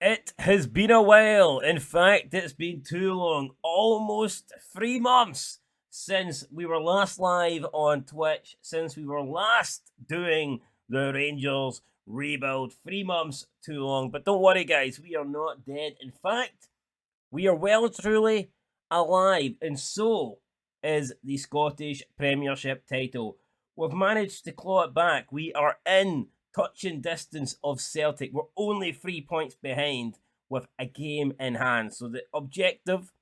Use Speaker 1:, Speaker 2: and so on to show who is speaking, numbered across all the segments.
Speaker 1: It has been a while. In fact, it's been too long. Almost 3 months since we were last live on Twitch, since we were last doing the Rangers rebuild. 3 months too long. But don't worry, guys, we are not dead. In fact, we are well and truly alive, and so is the Scottish Premiership title. We've managed to claw it back. We are in touching distance of Celtic. We're only 3 points behind with a game in hand. So the objective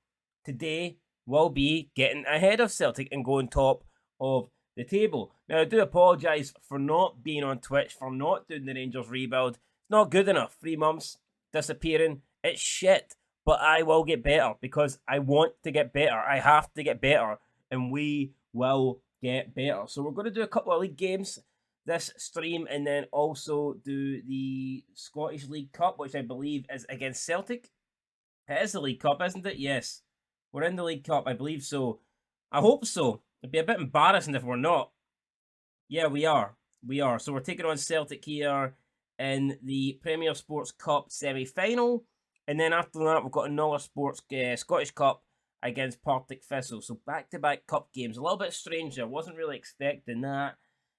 Speaker 1: today will be getting ahead of Celtic and going top of the table. Now, I do apologise for not being on Twitch, for not doing the Rangers rebuild. It's not good enough. 3 months disappearing. It's shit. But I will get better because I want to get better. I have to get better, and we will get better. So we're going to do a couple of league games this stream, and then also do the Scottish League Cup, which I believe is against Celtic. It is the League Cup, isn't it? Yes. We're in the League Cup, I believe so. I hope so. It'd be a bit embarrassing if we're not. Yeah, we are. We are. So we're taking on Celtic here in the Premier Sports Cup semi-final. And then after that, we've got another Scottish Cup against Partick Thistle. So back-to-back cup games. A little bit strange. I wasn't really expecting that.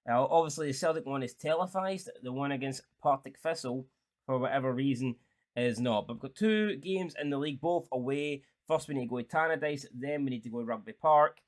Speaker 1: Obviously, the Celtic one is televised. The one against Partick Thistle, for whatever reason, is not. But we've got two games in the league, both away. First, we need to go to Tannadice. Then we need to go to Rugby Park.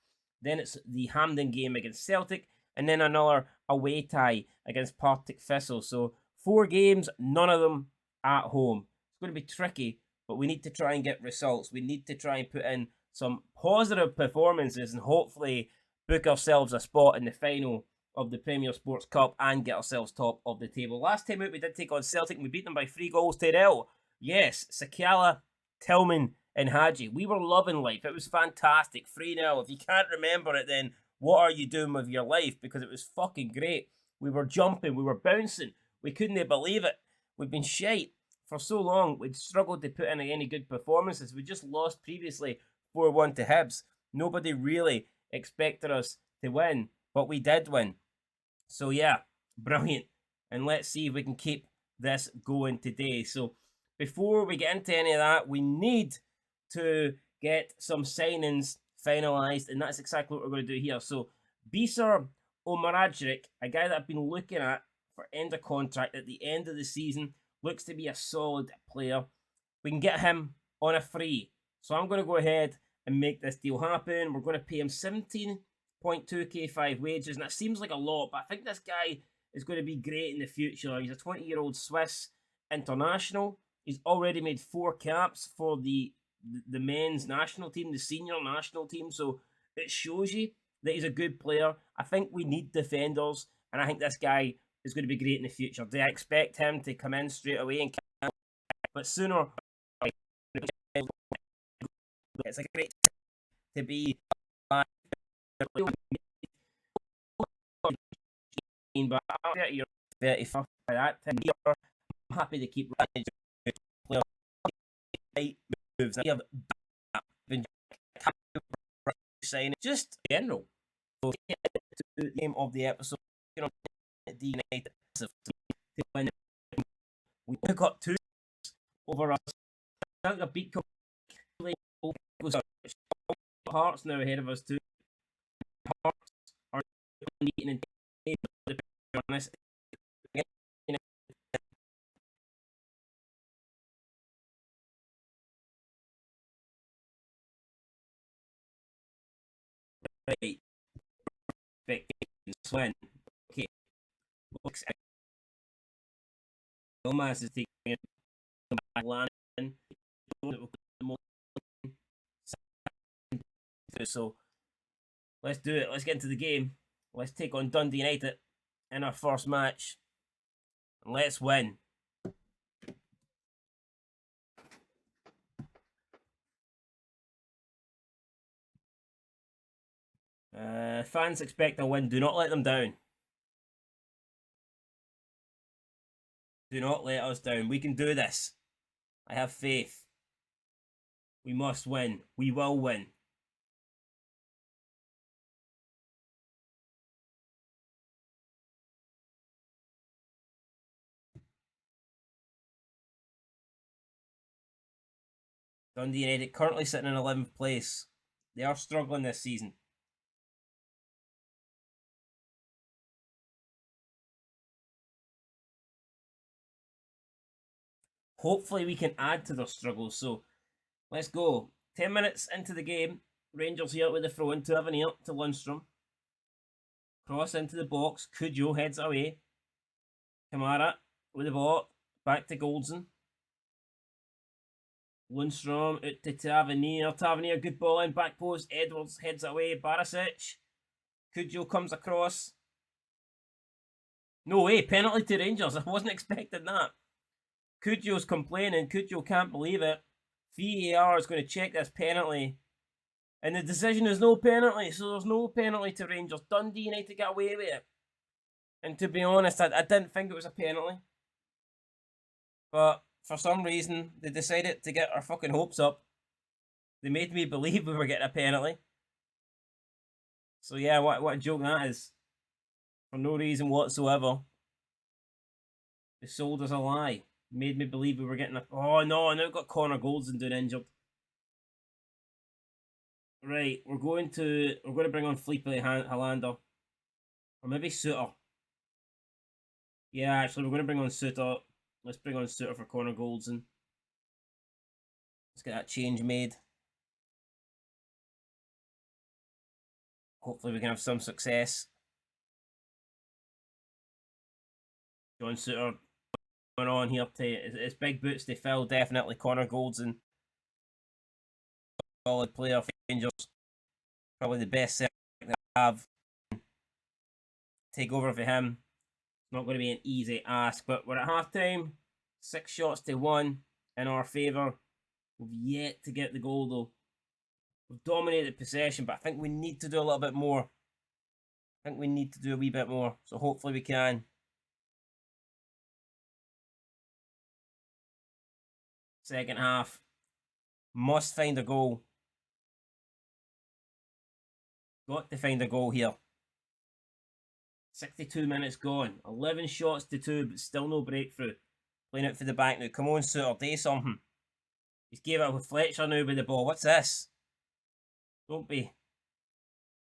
Speaker 1: Then it's the Hampden game against Celtic. And then another away tie against Partick Thistle. So 4 games, none of them at home. It's going to be tricky, but we need to try and get results. We need to try and put in some positive performances and hopefully book ourselves a spot in the final of the Premier Sports Cup and get ourselves top of the table. Last time out, we did take on Celtic and we beat them by 3-0. Yes, Sakala, Tillman, and Hadji. We were loving life. It was fantastic. 3-0. If you can't remember it, then what are you doing with your life? Because it was fucking great. We were jumping. We were bouncing. We couldn't believe it. We've been shite for so long. We'd struggled to put in any good performances. We just lost previously 4-1 to Hibs. Nobody really expected us to win, but we did win. So yeah, brilliant. And let's see if we can keep this going today. So before we get into any of that, we need to get some signings finalised, and that's exactly what we're going to do here. So Bisar Omarajrik, a guy that I've been looking at for end of contract at the end of the season, looks to be a solid player. We can get him on a free. So I'm going to go ahead and make this deal happen. We're going to pay him 17.2k 5 wages, and that seems like a lot, but I think this guy is going to be great in the future. He's a 20-year-old Swiss international. He's already made 4 caps for the men's national team, the senior national team, so it shows you that he's a good player. I think we need defenders, and I think this guy is going to be great in the future. Do I expect him to come in straight away and camp? But sooner it's a great to be but you're 35 by that time. I'm happy to keep running moves. I have been saying just in general. So the name of the episode, you know, United we got 2 over us. A beat Hearts now ahead of us too. Hearts are beaten in to be honest. Right. Swen. Okay. Looks Gomez is taking Landon. So let's do it. Let's get into the game. Let's take on Dundee United in our first match. And let's win. Fans expect a win. Do not let them down. Do not let us down. We can do this. I have faith. We must win. We will win. Dundee United currently sitting in 11th place. They are struggling this season. Hopefully we can add to their struggles. So let's go. 10 minutes into the game. Rangers here with the throw in to Avenir to Lundstrom. Cross into the box. Cujo heads away. Kamara with the ball. Back to Goldson. Lundstrom out to Tavernier. Tavernier, good ball in. Back post. Edwards heads away. Barisic. Cujo comes across. No way. Penalty to Rangers. I wasn't expecting that. Cujo's complaining. Cujo can't believe it. VAR is going to check this penalty. And the decision is no penalty. So there's no penalty to Rangers. Dundee United got away with it. And to be honest, I didn't think it was a penalty. But for some reason, they decided to get our fucking hopes up. They made me believe we were getting a penalty. So yeah, what a joke that is. For no reason whatsoever. They sold us a lie. Made me believe we were getting a... Oh no, now we've got Connor Goldson doing injured. Right, we're going to bring on Felipe Helander. Or maybe Suter. Yeah, actually, we're going to bring on Suter. Let's bring on Suter for Connor Goldson. Let's get that change made. Hopefully we can have some success. John Suter going on here to... It's big boots to fill, definitely. Connor Goldson. Solid player for Rangers. Probably the best Celtic that I have. Take over for him. It's not going to be an easy ask, but we're at half time. 6 shots to 1 in our favour. We've yet to get the goal though. We've dominated possession, but I think we need to do a little bit more. I think we need to do a wee bit more. So hopefully we can. Second half. Must find a goal. Got to find a goal here. 62 minutes gone. 11 shots to 2, but still no breakthrough. Playing it for the back now. Come on, Suter, do something. He's gave it with Fletcher now with the ball. What's this? Don't be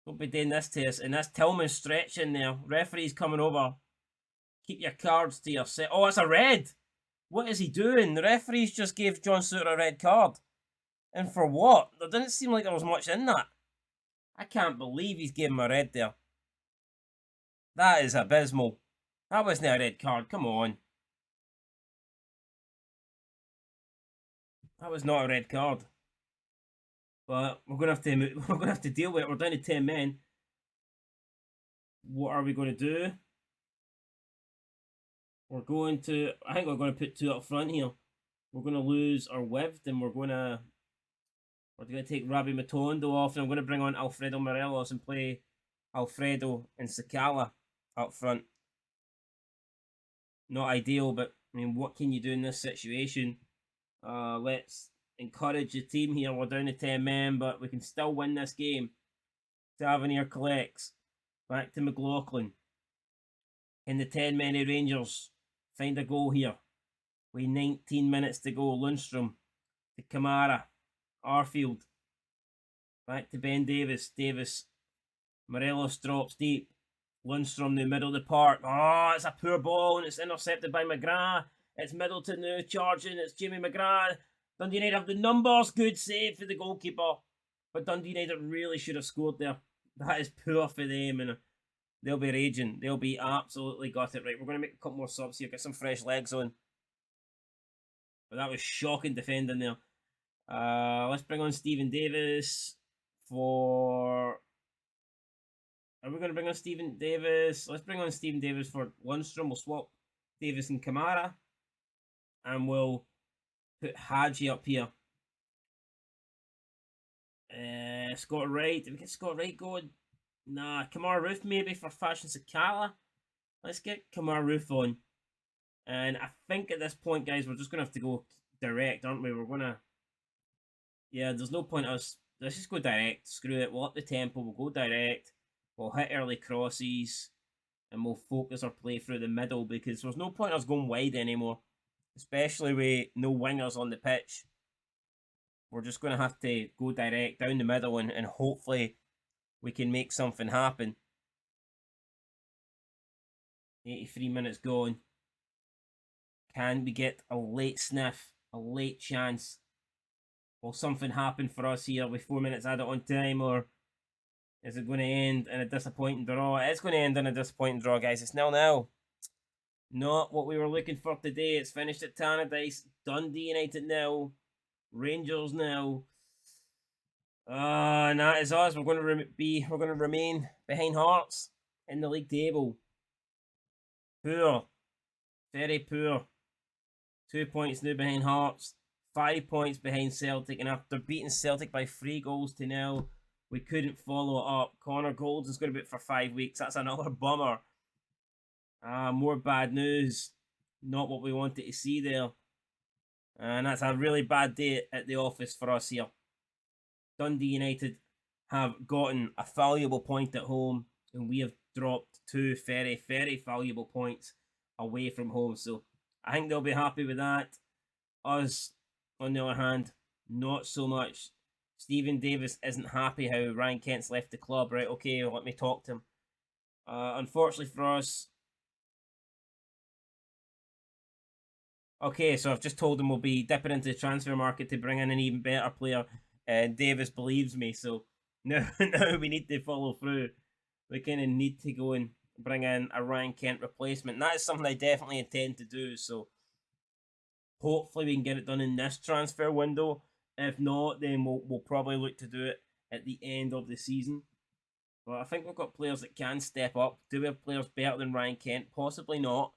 Speaker 1: doing this to us. And that's Tillman stretching there. Referee's coming over. Keep your cards to yourself. Oh, it's a red. What is he doing? The referees just gave John Suter a red card. And for what? There didn't seem like there was much in that. I can't believe he's gave him a red there. That is abysmal. That wasn't a red card. Come on. That was not a red card. But we're gonna have to deal with it. We're down to 10 men. What are we going to do? I think we're going to put 2 up front here. We're going to lose our width, and we're going to take Rabbi Matondo off, and I'm going to bring on Alfredo Morelos and play Alfredo and Sakala up front. Not ideal, but I mean, what can you do in this situation? Let's encourage the team here. We're down to 10 men, but we can still win this game. Tavernier collects. Back to McLaughlin. In the 10 men of Rangers find a goal here. With 19 minutes to go. Lundstrom to Kamara. Arfield. Back to Ben Davis. Davis. Morelos drops deep. Lundstrom in the middle of the park. Oh, it's a poor ball and it's intercepted by McGrath. It's Middleton now charging. It's Jamie McGrath. Dundee United have the numbers. Good save for the goalkeeper. But Dundee United really should have scored there. That is poor for them, and they'll be raging. They'll be absolutely got it. Right, we're going to make a couple more subs here. Get some fresh legs on. But that was shocking defending there. Let's bring on Stephen Davis for... Are we going to bring on Stephen Davis? Let's bring on Stephen Davis for Lundstrom. We'll swap Davis and Kamara. And we'll put Hadji up here. Scott Wright. Did we get Scott Wright going? Nah, Kamara Roof maybe for Fashion Sakala. Let's get Kamara Roof on. And I think at this point, guys, we're just going to have to go direct, aren't we? We're going to... Yeah, there's no point us... Let's just go direct. Screw it. We'll up the tempo. We'll go direct. We'll hit early crosses. And we'll focus our play through the middle, because there's no point us going wide anymore. Especially with no wingers on the pitch. we're just going to have to go direct down the middle and hopefully we can make something happen. 83 minutes gone. Can we get a late sniff, a late chance? Will something happen for us here with 4 minutes added on time, or is it going to end in a disappointing draw? It's going to end in a disappointing draw, guys. It's 0-0. Not what we were looking for today. It's finished at Tannadice. Dundee United 0. Rangers 0. And that is us. We're going to remain behind Hearts in the league table. Poor. Very poor. 2 points now behind Hearts. 5 points behind Celtic. And after beating Celtic by 3 goals to 0, we couldn't follow it up. Connor Golds is going to be for 5 weeks. That's another bummer. More bad news. Not what we wanted to see there. And that's a really bad day at the office for us here. Dundee United have gotten a valuable point at home, and we have dropped 2 very, very valuable points away from home. So I think they'll be happy with that. Us, on the other hand, not so much. Stephen Davis isn't happy how Ryan Kent's left the club. Right, okay, let me talk to him. Unfortunately for us... Okay, so I've just told him we'll be dipping into the transfer market to bring in an even better player. And Davis believes me, so now we need to follow through. We kind of need to go and bring in a Ryan Kent replacement. And that is something I definitely intend to do, so hopefully we can get it done in this transfer window. If not, then we'll probably look to do it at the end of the season. But I think we've got players that can step up. Do we have players better than Ryan Kent? Possibly not.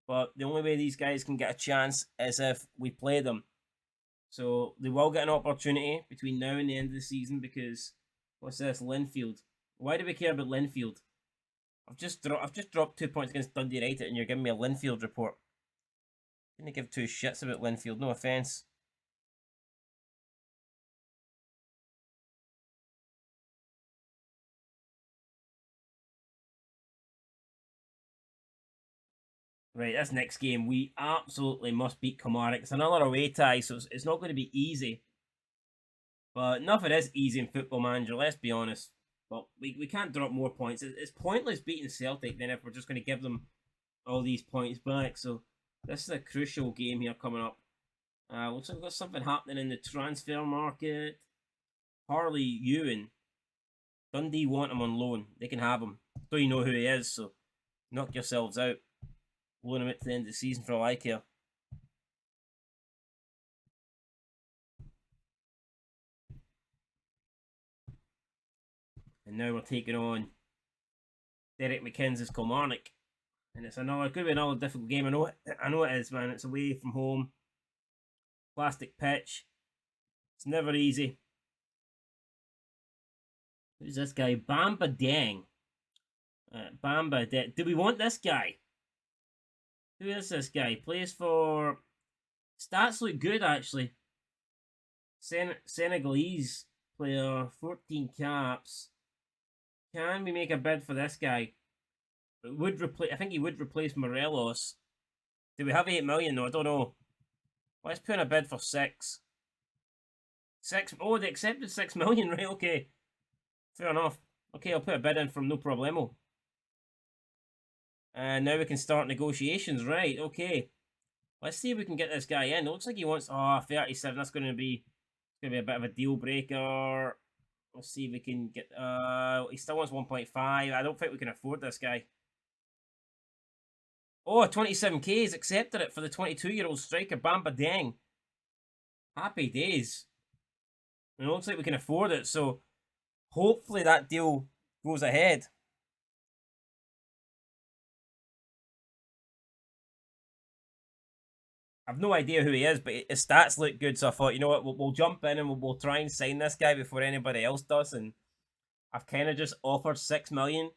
Speaker 1: But the only way these guys can get a chance is if we play them. So they will get an opportunity between now and the end of the season because, what's this, Linfield? Why do we care about Linfield? I've just dropped 2 points against Dundee United and you're giving me a Linfield report. I'm going to give 2 shits about Linfield, no offence. Right, this next game, we absolutely must beat Kilmarnock. It's another away tie, so it's not going to be easy. But nothing is easy in Football Manager, let's be honest. But we can't drop more points. It's pointless beating Celtic then if we're just going to give them all these points back. So this is a crucial game here coming up. Looks like we've got something happening in the transfer market. Harley Ewan. Dundee want him on loan. They can have him. Don't you know who he is, so knock yourselves out. Loan him at the end of the season for all I care. And now we're taking on Derek McKenzie's Kilmarnock. And it's could be another difficult game. I know it is, man. It's away from home. Plastic pitch. It's never easy. Who's this guy? Bamba Deng. Bamba Deng. Do we want this guy? Who is this guy? Plays for... Stats look good, actually. Senegalese player. 14 caps. Can we make a bid for this guy? It would replace... I think he would replace Morelos. Do we have 8 million? No, I don't know. Let's put in a bid for 6. 6... Oh, they accepted 6 million, right? Okay. Fair enough. Okay, I'll put a bid in from no problemo. And now we can start negotiations, right? Okay. Let's see if we can get this guy in. It looks like he wants... Oh, 37. That's going to be a bit of a deal breaker. Let's see if we can get... he still wants 1.5. I don't think we can afford this guy. Oh, 27k. He's accepted it for the 22-year-old striker, Bamba Deng. Happy days. And it looks like we can afford it, so hopefully that deal goes ahead. I've no idea who he is, but his stats look good, so I thought, you know what, we'll jump in and we'll try and sign this guy before anybody else does, and I've kind of just offered 6 million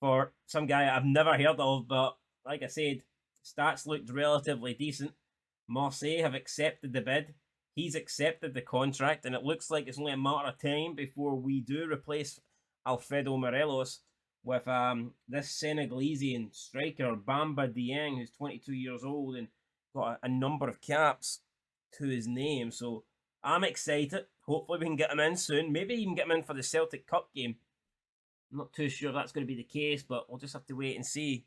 Speaker 1: for some guy I've never heard of, but like I said, stats looked relatively decent. Marseille have accepted the bid. He's accepted the contract, and it looks like it's only a matter of time before we do replace Alfredo Morelos with this Senegalese striker, Bamba Dieng, who's 22 years old and got a number of caps to his name. So I'm excited. Hopefully we can get him in soon. Maybe even get him in for the Celtic Cup game. I'm not too sure if that's going to be the case, but we'll just have to wait and see.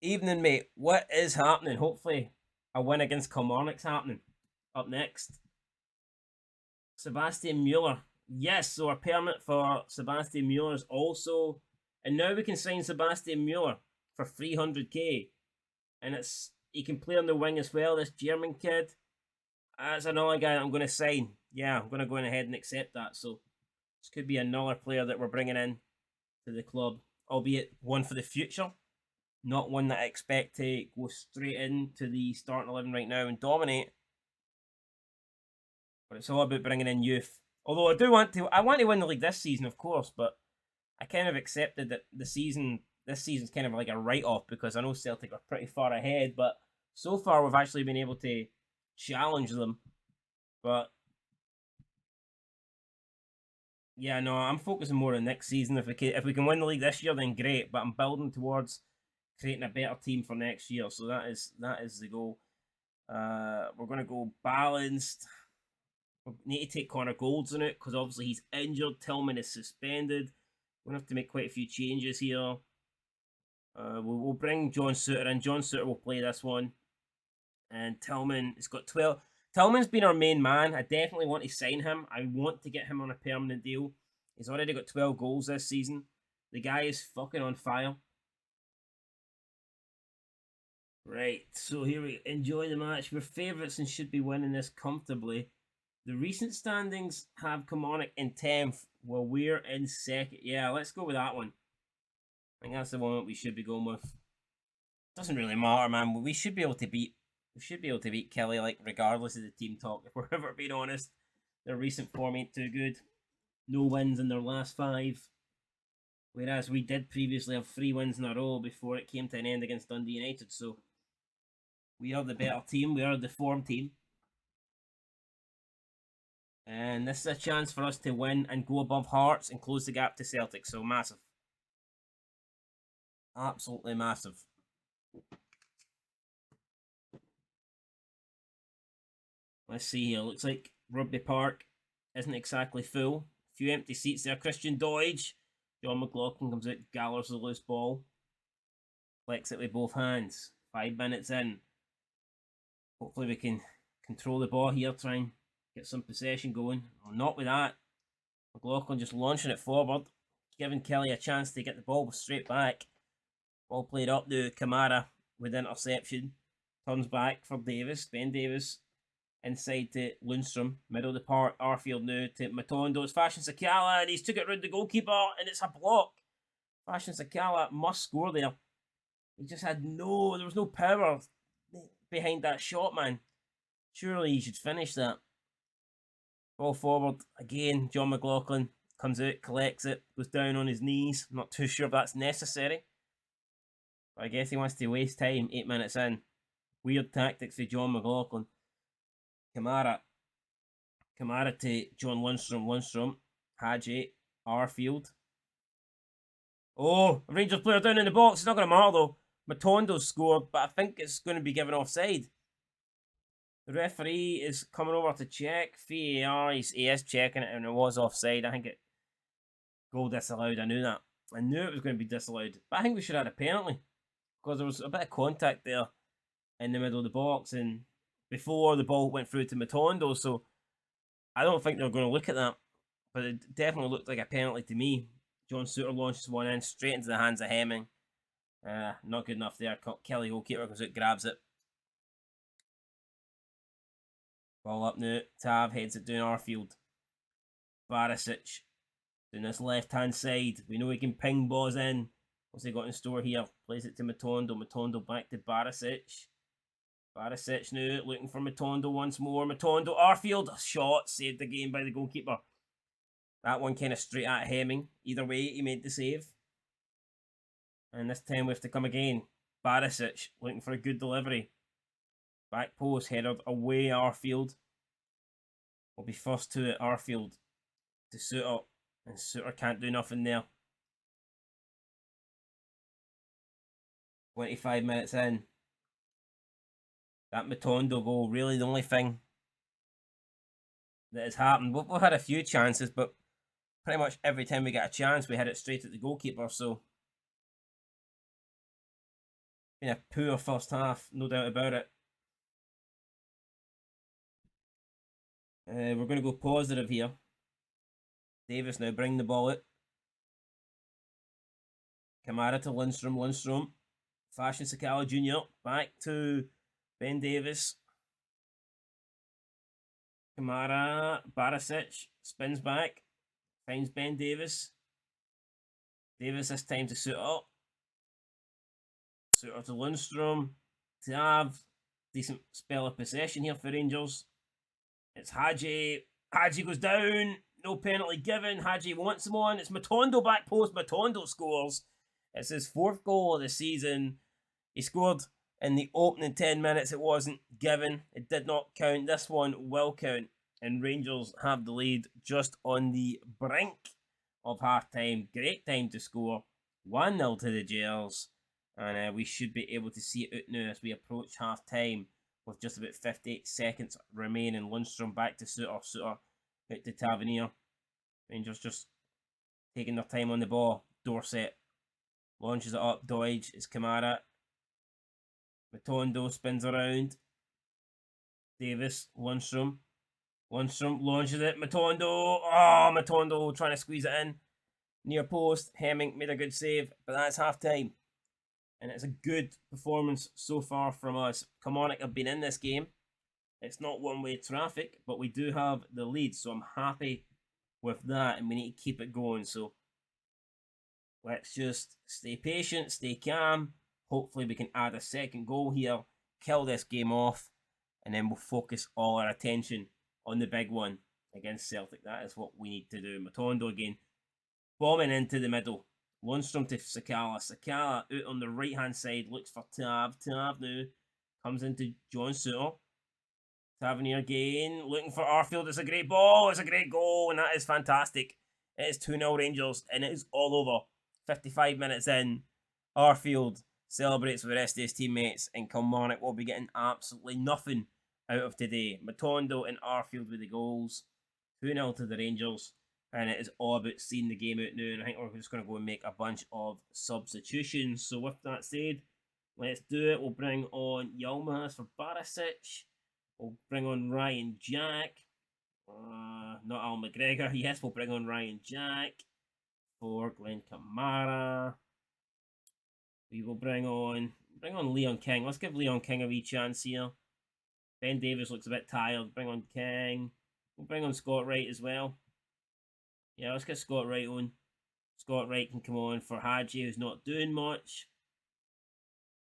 Speaker 1: Evening, mate. What is happening? Hopefully a win against Kilmarnock's happening. Up next, Sebastian Mueller. Yes, so our permit for Sebastian Mueller is also... And now we can sign Sebastian Mueller for 300k. And he can play on the wing as well, this German kid. That's another guy that I'm going to sign. Yeah, I'm going to go ahead and accept that. So this could be another player that we're bringing in to the club. Albeit one for the future. Not one that I expect to go straight into the starting 11 right now and dominate. But it's all about bringing in youth. Although I want to win the league this season, of course, but I kind of accepted that this season's kind of like a write-off because I know Celtic are pretty far ahead, but so far we've actually been able to challenge them. But yeah, no, I'm focusing more on next season. If we can win the league this year, then great. But I'm building towards creating a better team for next year. So that is the goal. We're gonna go balanced. We need to take Connor Golds in it because obviously he's injured. Tillman is suspended. We're gonna have to make quite a few changes here. We'll bring John Suter in. John Suter will play this one. And Tillman has got 12. Tillman's been our main man. I definitely want to sign him. I want to get him on a permanent deal. He's already got 12 goals this season. The guy is fucking on fire. Right, so here we enjoy the match. We're favourites and should be winning this comfortably. The recent standings have Kilmarnock in 10th, while we're in second. Yeah, let's go with that one. I think that's the one that we should be going with. Doesn't really matter, man. We should be able to beat Kelly, like, regardless of the team talk, if we're ever being honest. Their recent form ain't too good. No wins in their last 5. Whereas we did previously have 3 wins in a row before it came to an end against Dundee United. So we are the better team. We are the form team. And this is a chance for us to win and go above Hearts and close the gap to Celtic. So massive. Absolutely massive. Let's see here. Looks like Rugby Park isn't exactly full. A few empty seats there. Christian Doidge. John McLaughlin comes out, gathers the loose ball. Flicks it with both hands. 5 minutes in. Hopefully we can control the ball here, try and get some possession going. Well, not with that. McLaughlin just launching it forward, giving Kelly a chance to get the ball straight back. Ball played up to Kamara with interception. Turns back for Davis. Ben Davis inside to Lundstrom. Middle of the park. Arfield now to Matondo. It's Fashion Sakala and he's took it round the goalkeeper and it's a block. Fashion Sakala must score there. He just had there was no power behind that shot, man. Surely he should finish that. Ball forward again. John McLaughlin comes out, collects it, goes down on his knees. I'm not too sure if that's necessary. But I guess he wants to waste time 8 minutes in. Weird tactics for John McLaughlin. Kamara to John Lundstrom. Lundstrom. Hadji. Arfield. Oh, a Rangers player down in the box. It's not going to matter though. Matondo scored, but I think it's going to be given offside. The referee is coming over to check. VAR, he is checking it, and it was offside. I think it goal disallowed. I knew that. I knew it was going to be disallowed. But I think we should have had a penalty. Because there was a bit of contact there in the middle of the box, and before the ball went through to Matondo, so I don't think they're going to look at that. But it definitely looked like a penalty to me. John Suter launches one in straight into the hands of Hemming. Not good enough there. Kelly goalkeeper comes out, grabs it. Ball up now. Tav heads it down Arfield. Barisic down this left hand side. We know he can ping balls in. What's he got in store here? Plays it to Matondo. Matondo back to Barisic. Barisic now looking for Matondo once more. Matondo, Arfield. A shot saved again by the goalkeeper. That one kind of straight at Hemming. Either way, he made the save. And this time we have to come again. Barisic looking for a good delivery. Back post headed away Arfield. Will be first to it. Arfield to Suter. And Suter can't do nothing there. 25 minutes in. That Matondo goal, really the only thing that has happened. We've had a few chances, but pretty much every time we get a chance, we hit it straight at the goalkeeper. So, been a poor first half, no doubt about it. We're going to go positive here. Davis now bring the ball out. Kamara to Lundstrom. Lundstrom. Fashion Sakala Jr. Back to Ben Davis. Kamara. Barisic. Spins back. Finds Ben Davis. Davis this time to suit up. Suit up to Lundstrom. To have decent spell of possession here for Rangers. It's Hadji. Hadji goes down. No penalty given. Hadji wants him on. It's Matondo back post. Matondo scores. It's his 4th goal of the season. He scored in the opening 10 minutes. It wasn't given. It did not count. This one will count. And Rangers have the lead just on the brink of half-time. Great time to score. 1-0 to the Jails. And we should be able to see it out now as we approach half-time. With just about 58 seconds remaining. Lundstrom back to Suter. Suter out to Tavernier. Rangers just taking their time on the ball. Dorset launches it up. Doidge. It's Kamara. Matondo spins around. Davis. Lundstrom. Lundstrom launches it. Matondo. Oh, Matondo trying to squeeze it in. Near post. Hemming made a good save. But that's half time. And it's a good performance so far from us. Kilmarnock have been in this game. It's not one-way traffic, but we do have the lead. So I'm happy with that. And we need to keep it going. So let's just stay patient, stay calm. Hopefully we can add a second goal here. Kill this game off. And then we'll focus all our attention on the big one against Celtic. That is what we need to do. Matondo again. Bombing into the middle. Lundstrom to Sakala. Sakala out on the right-hand side. Looks for Tav. Tav now comes into John Suter. Tavernier again. Looking for Arfield. It's a great ball. It's a great goal. And that is fantastic. It is 2-0 Rangers. And it is all over. 55 minutes in. Arfield celebrates with the rest of his teammates. And Kilmarnock will be getting absolutely nothing out of today. Matondo and Arfield with the goals. 2-0 to the Rangers. And it is all about seeing the game out now. And I think we're just going to go and make a bunch of substitutions. So with that said, let's do it. We'll bring on Yilmaz for Barisic. We'll bring on Ryan Jack. Not Al McGregor. Yes, we'll bring on Ryan Jack for Glenn Kamara. We will bring on Leon King. Let's give Leon King a wee chance here. Ben Davis looks a bit tired. Bring on King. We'll bring on Scott Wright as well. Yeah, let's get Scott Wright on. Scott Wright can come on for Hadji, who's not doing much.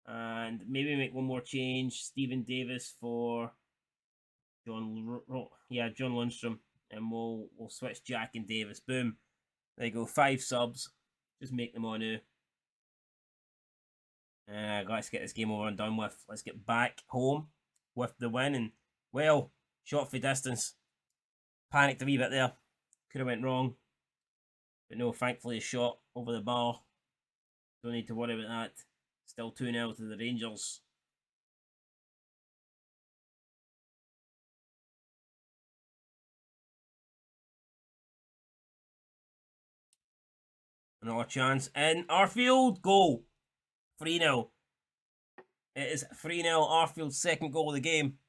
Speaker 1: And maybe make one more change. Stephen Davis for John Lundstrom. And we'll switch Jack and Davis. Boom. There you go. 5 subs. Just make them on now. Let's get this game over and done with. Let's get back home with the win. And, well, shot for distance. Panicked a wee bit there. Could have went wrong. But no, thankfully a shot over the bar. Don't need to worry about that. Still 2-0 to the Rangers. Another chance in Arfield. Goal. 3-0. It is 3-0. Arfield's second goal of the game.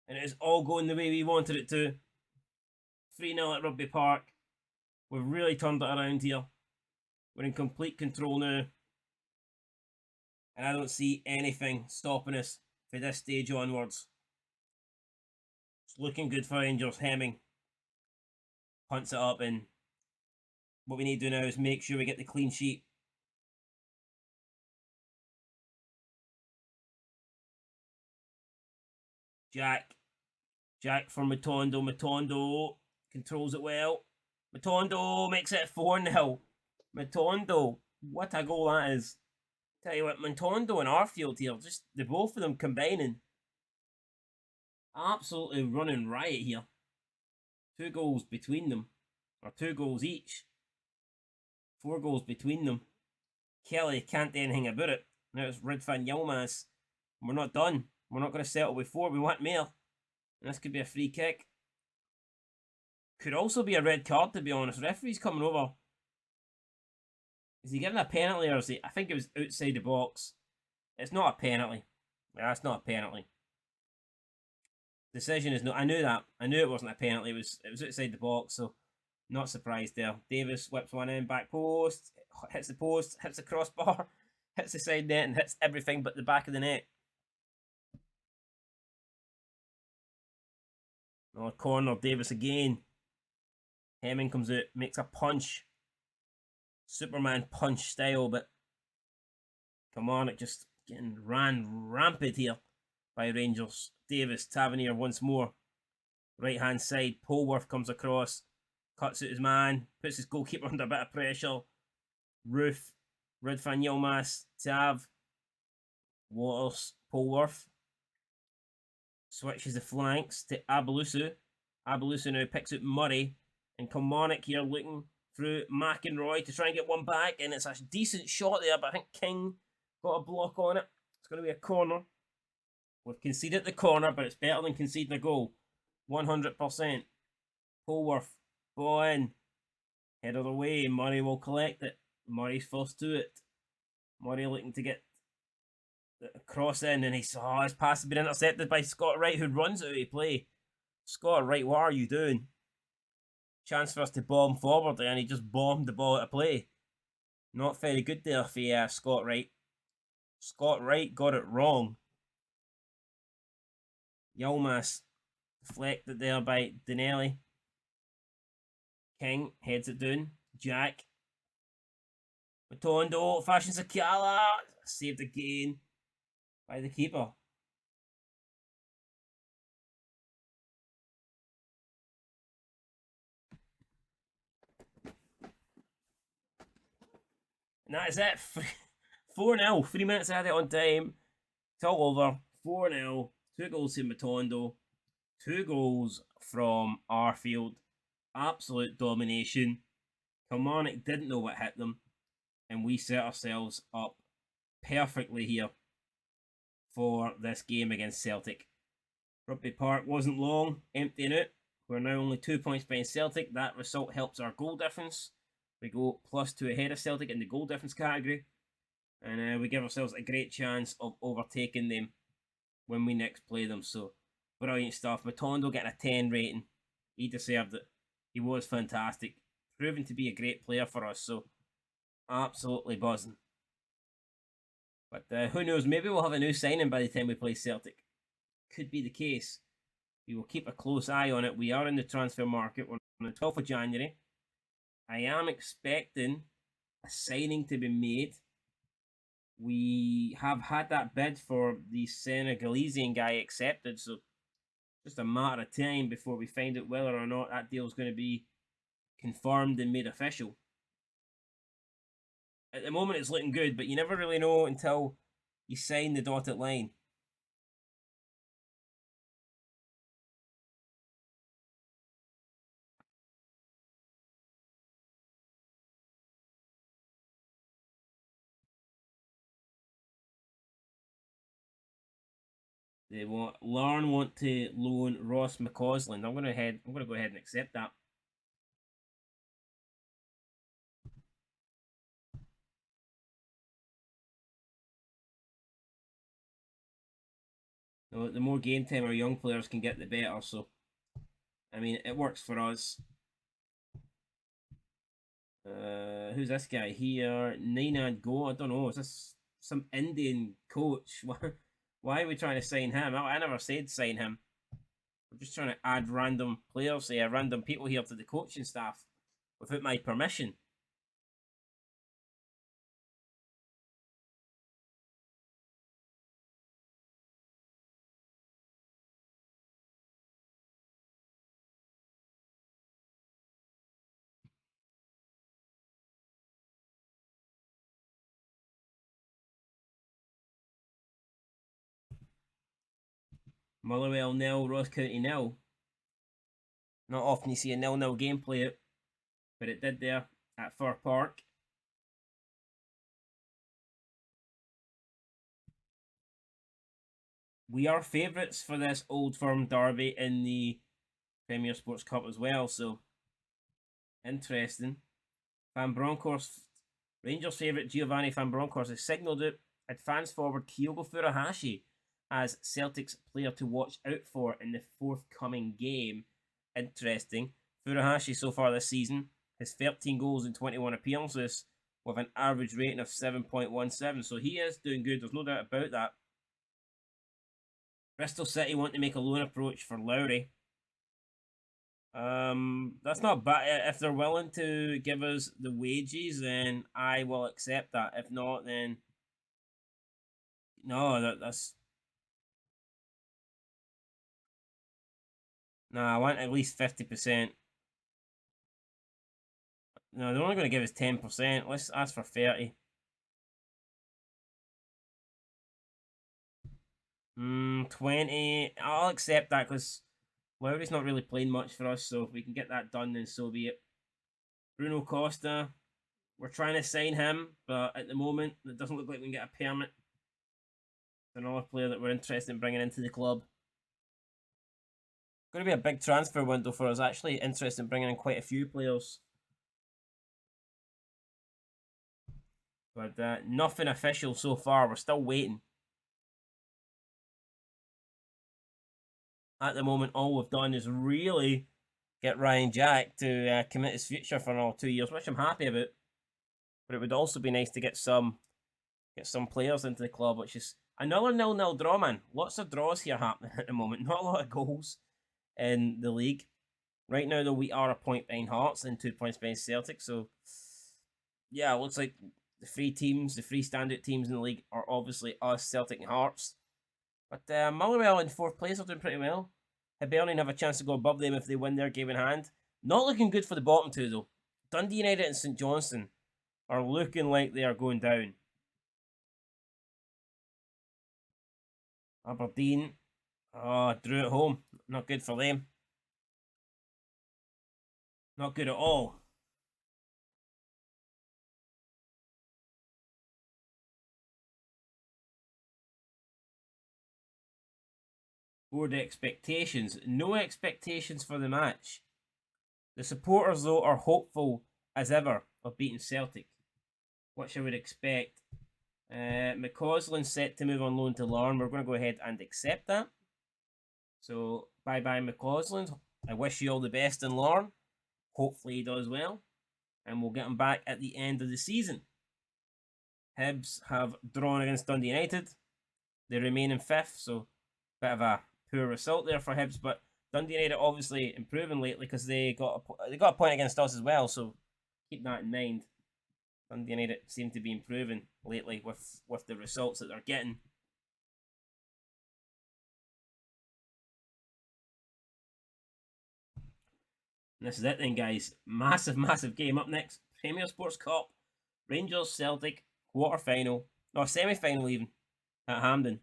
Speaker 1: And it is all going the way we wanted it to. 3-0 at Rugby Park. We've really turned it around here. We're in complete control now. And I don't see anything stopping us from this stage onwards. It's looking good for Rangers. Hemming punts it up, and what we need to do now is make sure we get the clean sheet. Jack for Matondo. Matondo controls it well. Matondo makes it 4-0. Matondo, what a goal that is. Tell you what, Matondo and Arfield here, just the both of them combining. Absolutely running riot here. 2 goals between them. Or 2 goals each. 4 goals between them. Kelly can't do anything about it. Now it's Ridvan Yilmaz We're not done. We're not going to settle with 4. We want more. And this could be a free kick. Could also be a red card, to be honest. Referee's coming over. Is he giving a penalty or is he? I think it was outside the box. It's not a penalty. That's not a penalty. Decision is no. I knew that. I knew it wasn't a penalty. It was outside the box, so not surprised there. Davis whips one in, back post, hits the post, hits the crossbar, hits the side net, and hits everything but the back of the net. Another corner, Davis again. Hemming comes out, makes a punch. Superman punch style, but come on, it just getting ran rampant here by Rangers. Davis, Tavernier once more. Right hand side, Polworth comes across, cuts out his man, puts his goalkeeper under a bit of pressure. Roof, Ridvan Yilmaz, Tav, Waters, Polworth. Switches the flanks to Abelusu. Abelusu now picks out Murray. And Kilmarnock here looking through McInroy to try and get one back. And it's a decent shot there, but I think King got a block on it. It's going to be a corner. We've conceded the corner, but it's better than conceding a goal. 100%. Polworth, ball in. Head of the way. Murray will collect it. Murray's first to it. Murray looking to get the cross in, and his pass has been intercepted by Scott Wright, who runs out of play. Scott Wright, what are you doing? Chance for us to bomb forward there, and he just bombed the ball out of play. Not very good there for Scott Wright. Scott Wright got it wrong. Yilmaz deflected there by Donnelly. King heads it down. Jack. Matondo fashions a Sakala. Saved again by the keeper. And that is it. 4-0. 3 minutes added on time. It's all over. 4-0. 2 goals to Matondo. 2 goals from Arfield. Absolute domination. Kilmarnock didn't know what hit them. And we set ourselves up perfectly here for this game against Celtic. Rugby Park wasn't long, emptying out. We're now only 2 points behind Celtic. That result helps our goal difference. We go +2 ahead of Celtic in the goal difference category. And we give ourselves a great chance of overtaking them when we next play them. So, brilliant stuff. Matondo getting a 10 rating. He deserved it. He was fantastic. Proven to be a great player for us. So, absolutely buzzing. But who knows? Maybe we'll have a new signing by the time we play Celtic. Could be the case. We will keep a close eye on it. We are in the transfer market. We're on the 12th of January. I am expecting a signing to be made. We have had that bid for the Senegalese guy accepted, so just a matter of time before we find out whether or not that deal is going to be confirmed and made official. At the moment, it's looking good, but you never really know until you sign the dotted line. Larne want to loan Ross McCausland. I'm going to go ahead and accept that. The more game time our young players can get, the better. So, I mean, it works for us. Who's this guy here? Ninad Go. I don't know. Is this some Indian coach? Why are we trying to sign him? I never said sign him. We're just trying to add random players here, random people here to the coaching staff without my permission. Motherwell 0, Ross County 0. Not often you see a 0-0 game play out, but it did there at Fir Park. we are favourites for this Old Firm derby in the Premier Sports Cup as well. So interesting. Van Bronckhorst, Rangers favourite Giovanni Van Bronckhorst has signalled it. Advance forward Kyogo Furuhashi as Celtic's player to watch out for in the forthcoming game. Interesting. Furuhashi so far this season has 13 goals in 21 appearances with an average rating of 7.17. So he is doing good. There's no doubt about that. Bristol City want to make a loan approach for Lowry. That's not bad. If they're willing to give us the wages, then I will accept that. If not, then no. That's no. I want at least 50%. No, they're only going to give us 10%. Let's ask for 30. 20. I'll accept that because Lowry's not really playing much for us, so if we can get that done, then so be it. Bruno Costa, we're trying to sign him, but at the moment, it doesn't look like we can get a permit. It's another player that we're interested in bringing into the club. Going to be a big transfer window for us, actually. Interested in bringing in quite a few players. But nothing official so far. We're still waiting. At the moment, all we've done is really get Ryan Jack to commit his future for another 2 years, which I'm happy about. But it would also be nice to get some players into the club, which is another 0-0 draw, man. Lots of draws here happening at the moment. Not a lot of goals in the league. Right now, though, we are a point behind Hearts and 2 points behind Celtic. So, yeah, it looks like the three standout teams in the league are obviously us, Celtic and Hearts. But Motherwell in 4th place are doing pretty well. Hibernian have a chance to go above them if they win their game in hand. Not looking good for the bottom two, though. Dundee United and St Johnstone are looking like they are going down. Aberdeen, drew at home. Not good for them. Not good at all. Board expectations. No expectations for the match. The supporters, though, are hopeful as ever of beating Celtic, which I would expect. McCausland's set to move on loan to Larne. We're going to go ahead and accept that. So, bye-bye McCausland. I wish you all the best in Larne. Hopefully he does well. And we'll get him back at the end of the season. Hibs have drawn against Dundee United. They remain in 5th, so bit of a poor result there for Hibs. But Dundee United obviously improving lately because they got a point against us as well. So keep that in mind. Dundee United seem to be improving lately with the results that they're getting. And this is it then, guys. Massive game up next. Premier Sports Cup. Rangers Celtic quarter-final. No, semi-final even. At Hampden.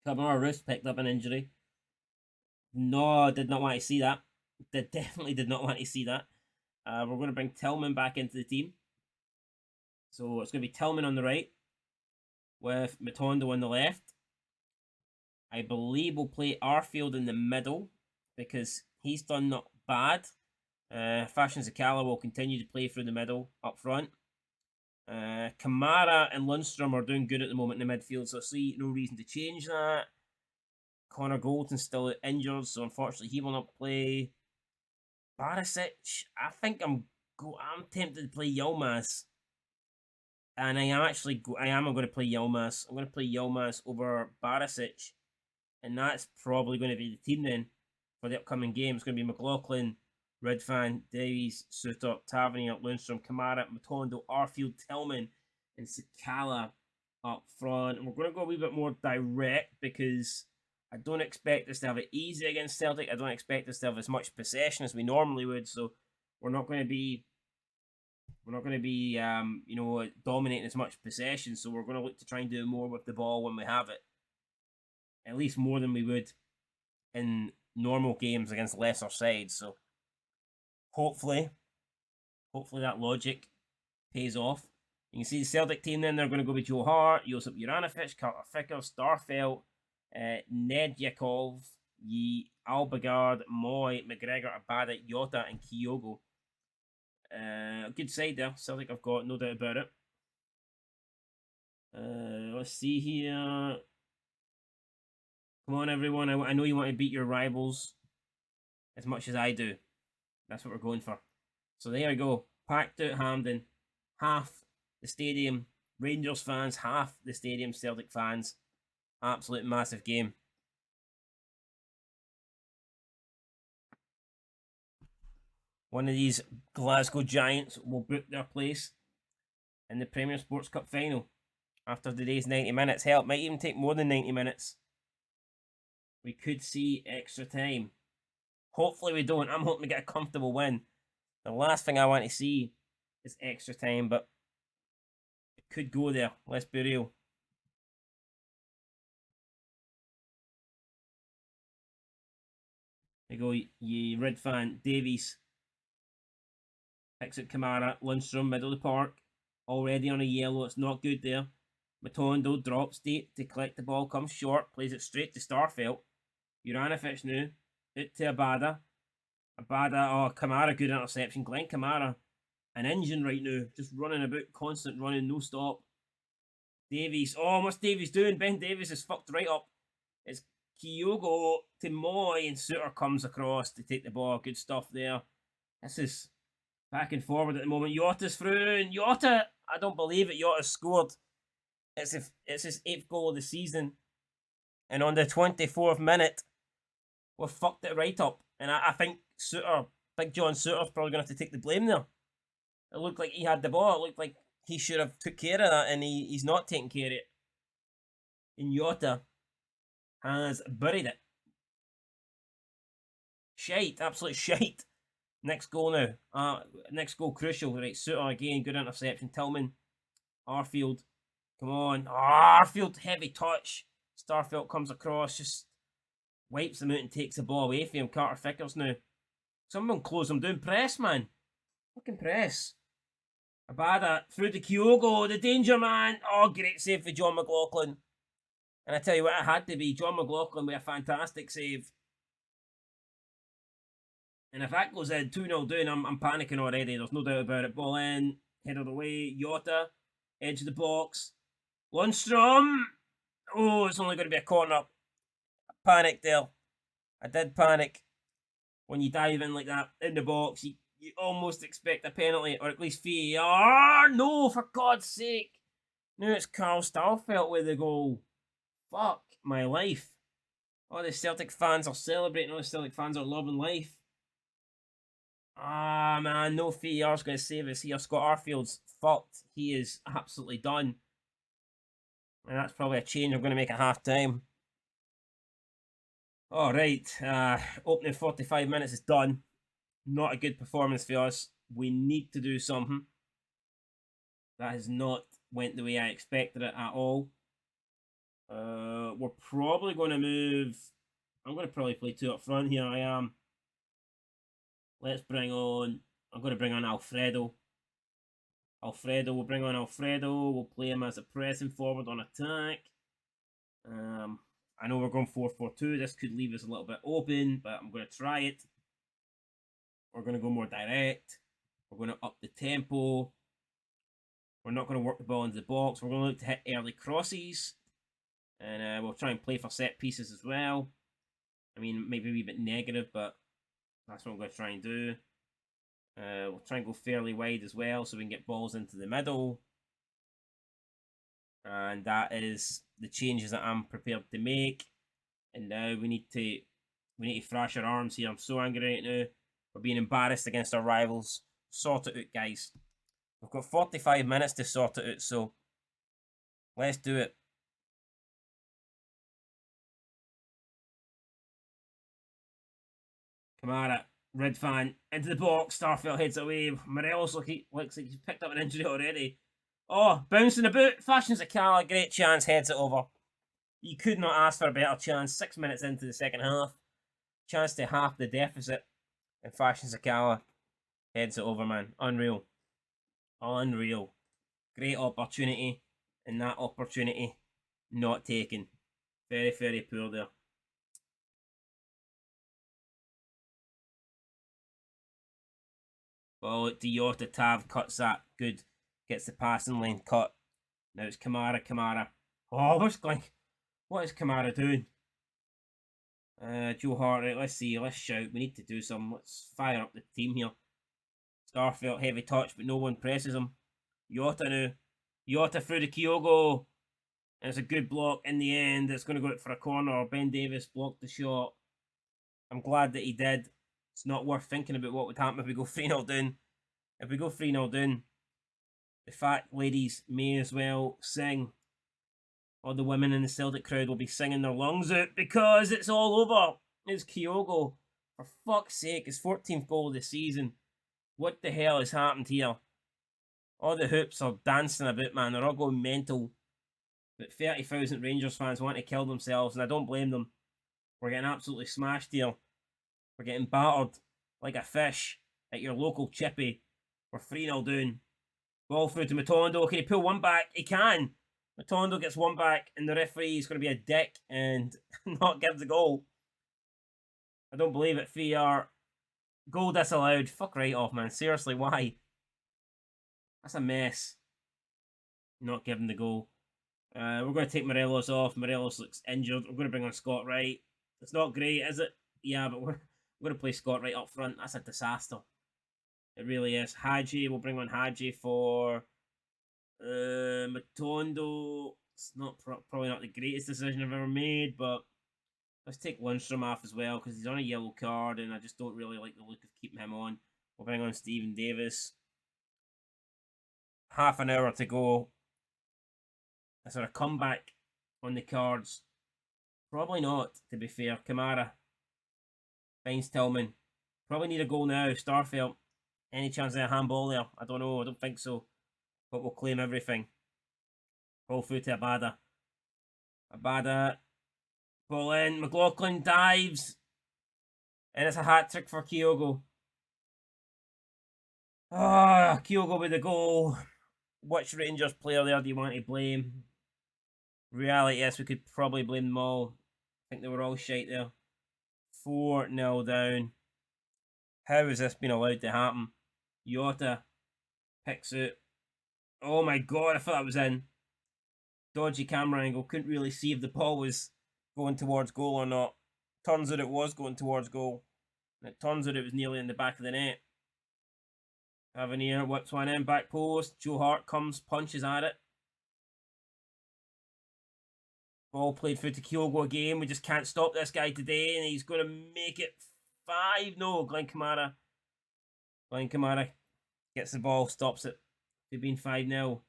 Speaker 1: Kamara Roos picked up an injury. No, did not want to see that. Definitely did not want to see that. We're going to bring Tillman back into the team. So it's going to be Tillman on the right with Matondo on the left. I believe we'll play Arfield in the middle because he's done not bad. Fashion Zakala will continue to play through the middle up front. Kamara and Lundstrom are doing good at the moment in the midfield, so I see no reason to change that. Connor Golden's still injured, so unfortunately he will not play. Barisic, I think I'm tempted to play Yilmaz. And I am going to play Yilmaz. I'm going to play Yilmaz over Barisic. And that's probably going to be the team then for the upcoming game. It's going to be McLaughlin, Redfan, Davies, Suter, Tavernier, Lundstrom, Kamara, Matondo, Arfield, Tillman, and Sakala up front. And we're going to go a wee bit more direct because I don't expect us to have it easy against Celtic. I don't expect us to have as much possession as we normally would. So we're not going to be dominating as much possession. So we're going to look to try and do more with the ball when we have it. At least more than we would in normal games against lesser sides. So hopefully that logic pays off. You can see the Celtic team then, they're going to go with Joe Hart, Josip Juranovic, Carter Vickers, Starfelt, Nedjakov, Yi, Albagard, Moy, McGregor, Abada, Jota, and Kyogo. Good side there. Celtic I've got, no doubt about it. Let's see here. Come on, everyone. I know you want to beat your rivals as much as I do. That's what we're going for. So there we go. Packed out Hampden. Half the stadium Rangers fans, half the stadium Celtic fans. Absolute massive game. One of these Glasgow Giants will book their place in the Premier Sports Cup final after today's 90 minutes. Hell, it might even take more than 90 minutes. We could see extra time. Hopefully we don't. I'm hoping to get a comfortable win. The last thing I want to see is extra time, but it could go there. Let's be real. There you go, ye Red fan. Davies picks out Kamara. Lundstrom, middle of the park. Already on a yellow. It's not good there. Matondo drops deep to collect the ball. Comes short. Plays it straight to Starfelt. Juranovic now. Out to Abada. Abada. Oh, Kamara. Good interception. Glenn Kamara. An engine right now. Just running about. Constant running. No stop. Davies. Oh, what's Davies doing? Ben Davies is fucked right up. It's Kyogo to Moy, and Suter comes across to take the ball. Good stuff there. This is back and forward at the moment. Jota's through, and Jota, I don't believe it. Jota scored. It's his 8th goal of the season, and on the 24th minute, we fucked it right up. And I think Suter, Big John Suter's probably going to have to take the blame there. It looked like he had the ball. It looked like he should have took care of that, and he's not taking care of it. And Jota has buried it. Shite, absolute shite. Next goal now. Next goal crucial. Right, Suter again, good interception. Tillman, Arfield, come on. Arfield, heavy touch. Starfelt comes across, just wipes him out and takes the ball away from him. Carter Vickers now. Someone close him down. Press, man. Fucking press. Abada through to Kyogo, the danger man. Oh, great save for John McLaughlin. And I tell you what, it had to be John McLaughlin with a fantastic save. And if that goes in 2-0 down, I'm panicking already. There's no doubt about it. Ball in, headed away. Jota, edge of the box. Lundstrom. Oh, it's only going to be a corner. I panicked there. I did panic. When you dive in like that in the box, you almost expect a penalty, or at least VAR. No, for God's sake. Now it's Carl Starfelt with the goal. Fuck my life. All the Celtic fans are celebrating. All the Celtic fans are loving life. Ah, man, no VAR's going to save us here. Scott Arfield's fucked. He is absolutely done. And that's probably a change I'm going to make at half time. Alright, opening 45 minutes is done. Not a good performance for us. We need to do something. That has not went the way I expected it at all. We're probably going to move. I'm going to probably play 2 up front here. I am. Let's bring on. I'm going to bring on Alfredo. We'll bring on Alfredo. We'll play him as a pressing forward on attack. I know we're going 4-4-2. This could leave us a little bit open, but I'm going to try it. We're going to go more direct. We're going to up the tempo. We're not going to work the ball into the box. We're going to look to hit early crosses. And we'll try and play for set pieces as well. I mean, maybe a wee bit negative, but that's what I'm going to try and do. We'll try and go fairly wide as well, so we can get balls into the middle. And that is the changes that I'm prepared to make. And now we need to thrash our arms here. I'm so angry right now. We're being embarrassed against our rivals. Sort it out, guys. We've got 45 minutes to sort it out, so let's do it. Kamara, Red fan, into the box. Starfelt heads away. Morelos looks like he's picked up an injury already. Oh, bouncing about. Fashions Akala, great chance, heads it over. You could not ask for a better chance. 6 minutes into the second half. Chance to half the deficit. And Fashions Akala heads it over, man. Unreal. Unreal. Great opportunity, and that opportunity not taken. Very, very poor there. Ball out to Jota. Tav cuts that. Good. Gets the passing lane cut. Now it's Kamara. Kamara. Oh, what's going? What is Kamara doing? Joe Hart. Right, let's see. Let's shout. We need to do some. Let's fire up the team here. Starfelt heavy touch, but no one presses him. Jota now. Jota through to Kyogo. And it's a good block in the end. It's going to go out for a corner. Ben Davies blocked the shot. I'm glad that he did. It's not worth thinking about what would happen if we go 3-0 down. If we go 3-0 down, the fat ladies may as well sing. All the women in the Celtic crowd will be singing their lungs out because it's all over. It's Kyogo. For fuck's sake, his 14th goal of the season. What the hell has happened here? All the hoops are dancing about, man. They're all going mental. But 30,000 Rangers fans want to kill themselves, and I don't blame them. We're getting absolutely smashed here. We're getting battered like a fish at your local chippy. We're 3-0 down. Ball through to Matondo. Can he pull one back? He can. Matondo gets one back, and the referee is going to be a dick and not give the goal. I don't believe it. 3-R. Goal disallowed. Fuck right off, man. Seriously, why? That's a mess. Not giving the goal. We're going to take Morelos off. Morelos looks injured. We're going to bring on Scott Wright. It's not great, is it? Yeah, but we're going to play Scott Wright up front. That's a disaster. It really is. Hadji, we'll bring on Hadji for Matondo. It's not probably not the greatest decision I've ever made, but let's take Lundstrom off as well because he's on a yellow card and I just don't really like the look of keeping him on. We'll bring on Stephen Davis. Half an hour to go. A sort of comeback on the cards. Probably not, to be fair. Kamara. Finds Tillman. Probably need a goal now. Starfelt. Any chance of a handball there? I don't know. I don't think so. But we'll claim everything. Ball through to Abada. Abada. Ball in. McLaughlin dives. And it's a hat-trick for Kyogo. Ah, Kyogo with the goal. Which Rangers player there do you want to blame? Reality, yes, we could probably blame them all. I think they were all shite there. 4-0 down. How has this been allowed to happen? Jota picks it. Oh my god, I thought that was in. Dodgy camera angle. Couldn't really see if the ball was going towards goal or not. Turns out it was going towards goal. And it turns out it was nearly in the back of the net. Tavernier whips one in, back post. Joe Hart comes, punches at it. Ball played through to Kyogo again. We just can't stop this guy today, and he's going to make it 5-0. Glenn Kamara. Glenn Kamara gets the ball, stops it. They've been 5-0.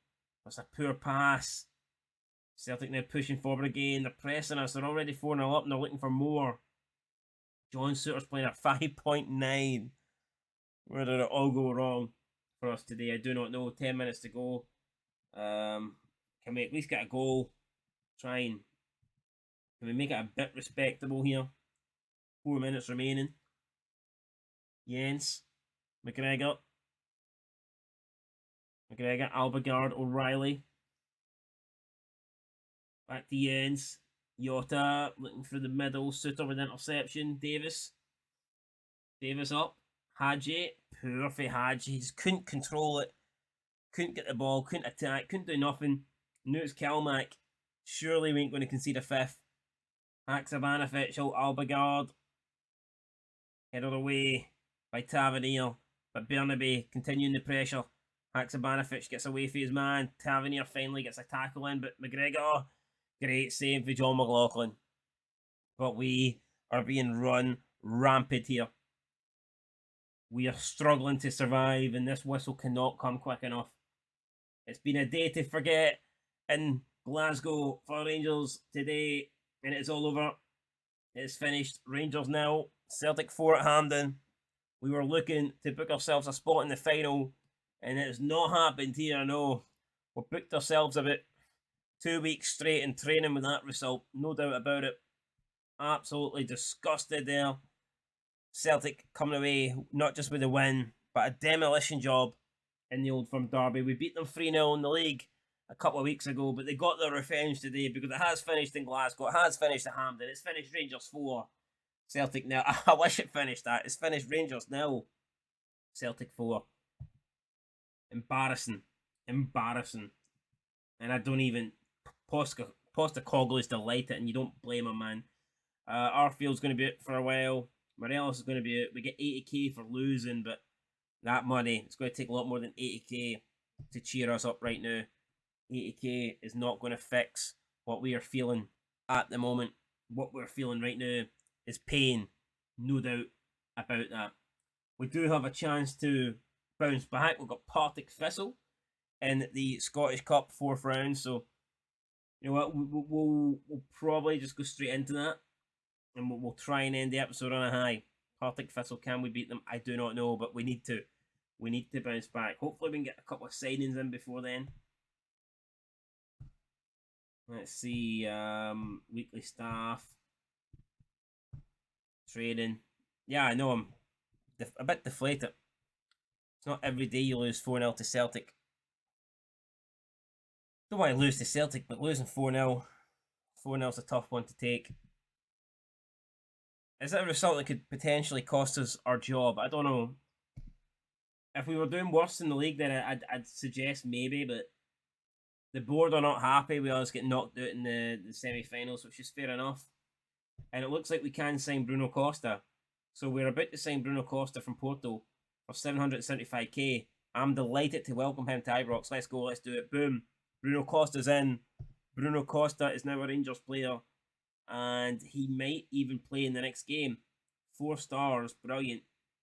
Speaker 1: That's a poor pass. Celtic now pushing forward again. They're pressing us. They're already 4-0 up, and they're looking for more. John Suter's playing at 5.9. Where did it all go wrong for us today? I do not know. 10 minutes to go. Can we at least get a goal? Can we make it a bit respectable here? 4 minutes remaining. Jens. McGregor, Albegard, O'Reilly. Back to Jens. Jota looking through the middle. Suter with interception. Davis up. Hadji. Poor for Hadji. He just couldn't control it. Couldn't get the ball. Couldn't attack. Couldn't do nothing. Now it's Kalmak. Surely we ain't going to concede a fifth. Haksabanovic out Albegard. Headed away by Tavernier. But Bernabe continuing the pressure. Haksabanovic gets away from his man. Tavernier finally gets a tackle in. But McGregor. Great save for John McLaughlin. But we are being run rampant here. We are struggling to survive, and this whistle cannot come quick enough. It's been a day to forget in Glasgow for Rangers today, and it's all over. It's finished. Rangers 0, Celtic 4 at Hampden. We were looking to book ourselves a spot in the final, and it's not happened here, no. We've booked ourselves about 2 weeks straight in training with that result, no doubt about it. Absolutely disgusted there. Celtic coming away not just with a win, but a demolition job in the Old Firm derby. We beat them 3-0 in the league a couple of weeks ago, but they got their revenge today because it has finished in Glasgow. It has finished at Hampden. It's finished Rangers 4, Celtic nil. I wish it finished that. It's finished Rangers nil, Celtic 4. Embarrassing. Embarrassing. And I don't even... Postecoglou is delighted, and you don't blame him, man. Arfield's going to be out for a while. Morelos is going to be out. We get 80k for losing, but that money, it's going to take a lot more than 80k to cheer us up right now. 80k is not going to fix what we are feeling at the moment. What we're feeling right now is pain, no doubt about that. We do have a chance to bounce back. We've got Partick Thistle in the Scottish Cup 4th round, so you know what, we'll probably just go straight into that, and we'll try and end the episode on a high. Partick Thistle, can we beat them? I do not know, but we need to. We need to bounce back. Hopefully we can get a couple of signings in before then. Let's see, weekly staff, trading. Yeah, I know I'm a bit deflated. It's not every day you lose 4-0 to Celtic. Don't want to lose to Celtic, but losing 4-0 is a tough one to take. Is that a result that could potentially cost us our job? I don't know. If we were doing worse in the league, then I'd suggest maybe, but the board are not happy with us getting knocked out in the semi-finals, which is fair enough. And it looks like we can sign Bruno Costa. So we're about to sign Bruno Costa from Porto for 775k. I'm delighted to welcome him to Ibrox. Let's go, let's do it. Boom. Bruno Costa's in. Bruno Costa is now a Rangers player, and he might even play in the next game. 4 stars, brilliant.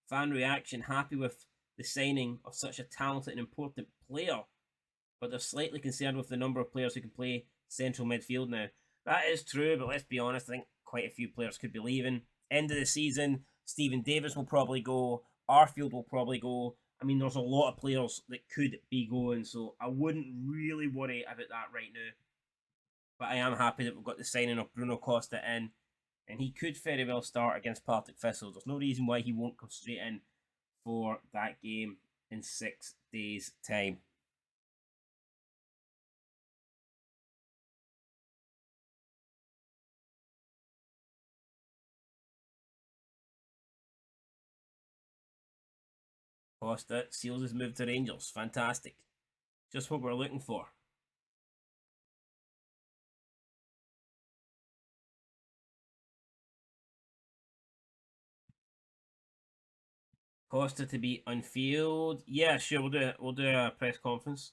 Speaker 1: Fan reaction, happy with the signing of such a talented and important player, but they're slightly concerned with the number of players who can play central midfield now. That is true, but let's be honest, I think quite a few players could be leaving. End of the season, Stephen Davis will probably go, Arfield will probably go. I mean, there's a lot of players that could be going, so I wouldn't really worry about that right now. But I am happy that we've got the signing of Bruno Costa in, and he could very well start against Partick Thistle. There's no reason why he won't come straight in for that game in 6 days' time. Costa seals his move to Rangers. Fantastic. Just what we're looking for. Costa to be on field. Yeah, sure, we'll do it. We'll do a press conference.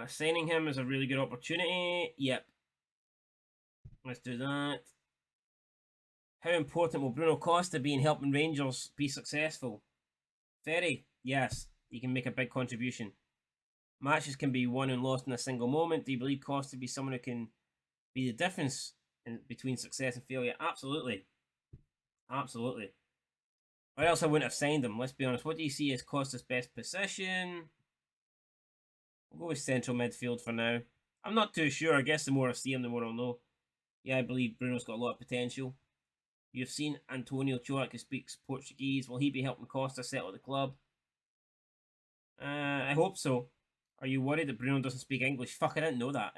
Speaker 1: Signing him is a really good opportunity. Yep. Let's do that. How important will Bruno Costa be in helping Rangers be successful? Very. Yes, he can make a big contribution. Matches can be won and lost in a single moment. Do you believe Costa to be someone who can be the difference between success and failure? Absolutely. Absolutely. Or else I wouldn't have signed him. Let's be honest. What do you see as Costa's best position? We'll go with central midfield for now. I'm not too sure. I guess the more I see him, the more I'll know. Yeah, I believe Bruno's got a lot of potential. You've seen Antonio Choak, who speaks Portuguese. Will he be helping Costa settle the club? I hope so. Are you worried that Bruno doesn't speak English? Fuck, I didn't know that.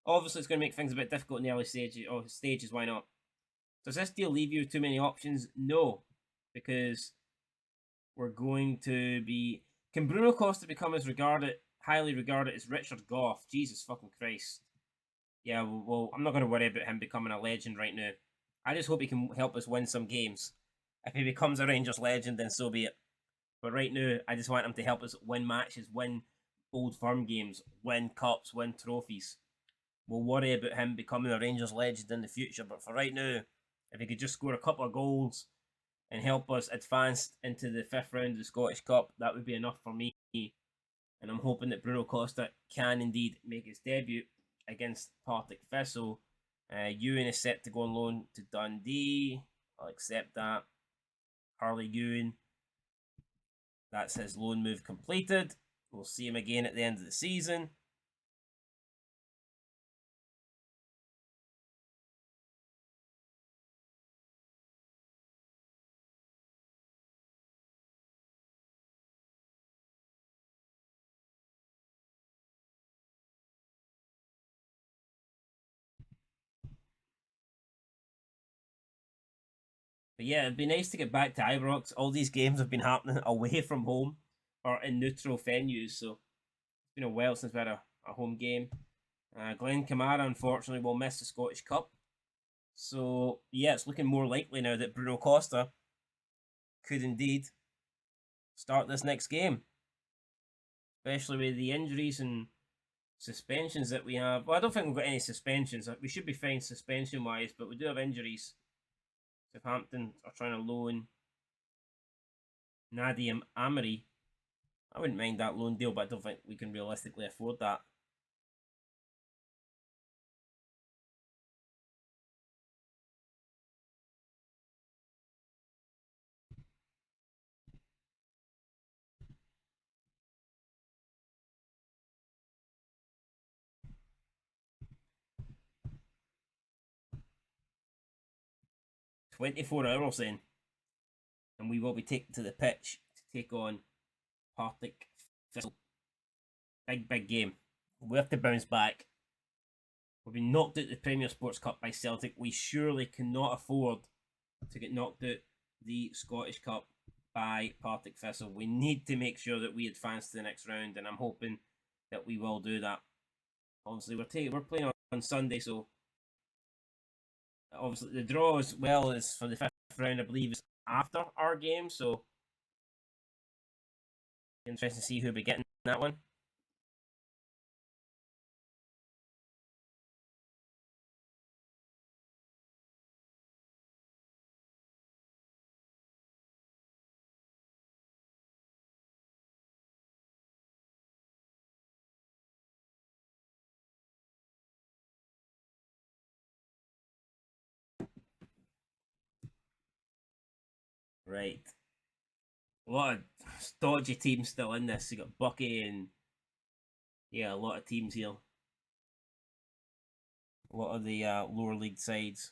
Speaker 1: Obviously, it's going to make things a bit difficult in the early stages. Why not? Does this deal leave you with too many options? No, because we're going to be... Can Bruno Costa become as highly regarded as Richard Gough? Jesus fucking Christ. Yeah, well, I'm not going to worry about him becoming a legend right now. I just hope he can help us win some games. If he becomes a Rangers legend, then so be it. But right now, I just want him to help us win matches, win Old Firm games, win cups, win trophies. We'll worry about him becoming a Rangers legend in the future, but for right now, if he could just score a couple of goals and help us advance into the 5th round of the Scottish Cup, that would be enough for me. And I'm hoping that Bruno Costa can indeed make his debut against Partick Thistle. Ewan is set to go on loan to Dundee. I'll accept that. Harley Ewan. That's his loan move completed. We'll see him again at the end of the season. But yeah, it'd be nice to get back to Ibrox. All these games have been happening away from home or in neutral venues, so it's been a while since we had a home game. Glenn Kamara, unfortunately, will miss the Scottish Cup. So, yeah, it's looking more likely now that Bruno Costa could indeed start this next game. Especially with the injuries and suspensions that we have. Well, I don't think we've got any suspensions. We should be fine suspension-wise, but we do have injuries. Hampden are trying to loan Nadim Amri. I wouldn't mind that loan deal, but I don't think we can realistically afford that. €24 then, and we will be taken to the pitch to take on Partick Thistle. Big game. We have to bounce back. We've been knocked out the Premier Sports Cup by Celtic. We surely cannot afford to get knocked out the Scottish Cup by Partick Thistle. We need to make sure that we advance to the next round, and I'm hoping that we will do that. Obviously, we're playing on Sunday, so obviously the draw as well is for the 5th round, I believe, is after our game, so interesting to see who we get in that one. Right. A lot of dodgy teams still in this. You got Bucky and yeah, a lot of teams here. A lot of the lower league sides.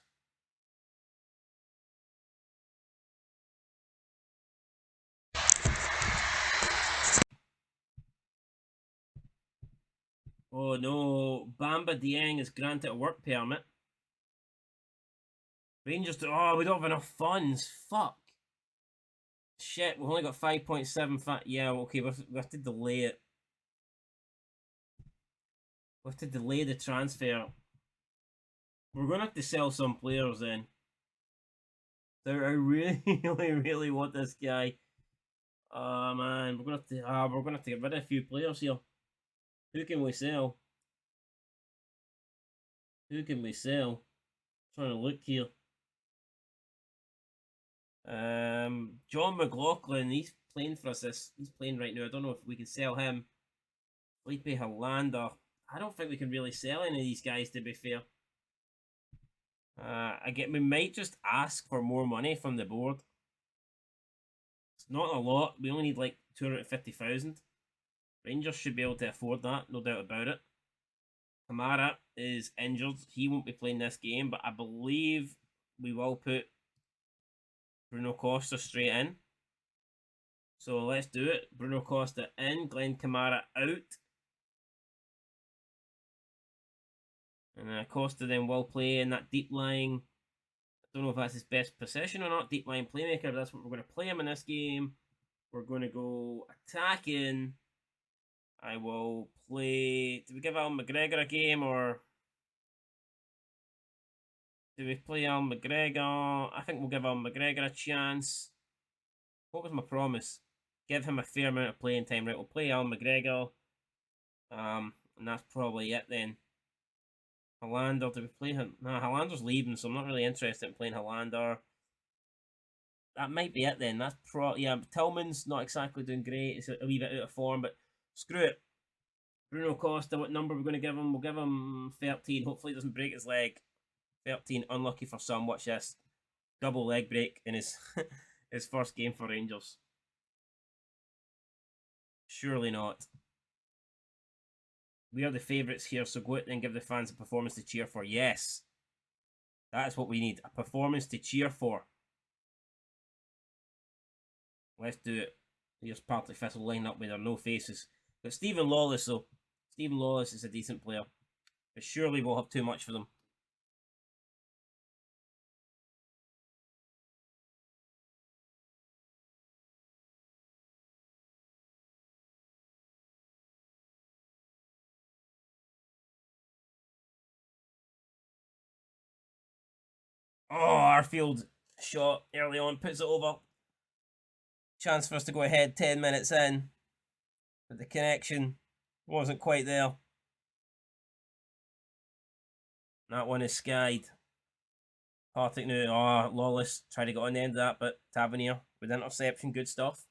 Speaker 1: Oh no, Bamba Dieng is granted a work permit. Rangers, oh, we don't have enough funds. Fuck. Shit, we've only got 5.7. Yeah, okay, we have to delay it. We have to delay the transfer. We're going to have to sell some players then. I really, really want this guy. Oh man, we're gonna have to get rid of a few players here. Who can we sell? Who can we sell? I'm trying to look here. John McLaughlin, he's playing for us. He's playing right now. I don't know if we can sell him. Felipe Hollander. I don't think we can really sell any of these guys, to be fair. We might just ask for more money from the board. It's not a lot. We only need like 250,000. Rangers should be able to afford that, no doubt about it. Kamara is injured. He won't be playing this game, but I believe we will put Bruno Costa straight in. So let's do it. Bruno Costa in, Glenn Kamara out. And Costa then will play in that deep lying. I don't know if that's his best position or not. Deep lying playmaker. But that's what we're going to play him in this game. We're going to go attacking. I will play. Do we give Alan McGregor a game or do we play Alan McGregor? I think we'll give Alan McGregor a chance. What was my promise? Give him a fair amount of playing time. Right, we'll play Alan McGregor. And that's probably it then. Hollander, do we play him? No, Hollander's leaving, so I'm not really interested in playing Hollander. That might be it then. That's yeah, Tillman's not exactly doing great. It's a wee bit out of form, but screw it. Bruno Costa, what number we're going to give him? We'll give him 13. Hopefully he doesn't break his leg. 13, unlucky for some. Watch this. Double leg break in his his first game for Rangers. Surely not. We are the favourites here, so go out and give the fans a performance to cheer for. Yes. That is what we need. A performance to cheer for. Let's do it. Here's Partick Thistle lining up with their no faces. But Stephen Lawless, though. Stephen Lawless is a decent player. But surely we'll have too much for them. Oh, Arfield shot early on, puts it over. Chance for us to go ahead 10 minutes in. But the connection wasn't quite there. That one is skied. Partick now, Lawless tried to get on the end of that, but Tavernier with interception, good stuff.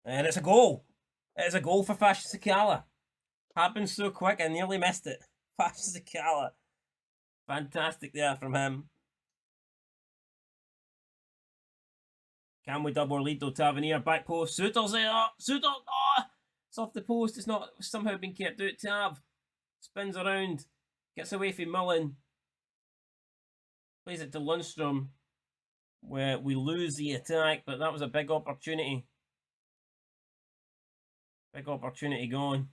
Speaker 1: And it's a goal. It's a goal for Fashion Sakala. Happened so quick, I nearly missed it. Fashion Sakala. Fantastic there from him. Can we double lead though? Tavernier, back post. Suter's there. Suter, oh! It's off the post. It's not somehow been kept out. Tav spins around. Gets away from Mullen. Plays it to Lundstrom. Where we lose the attack, but that was a big opportunity. Big opportunity gone.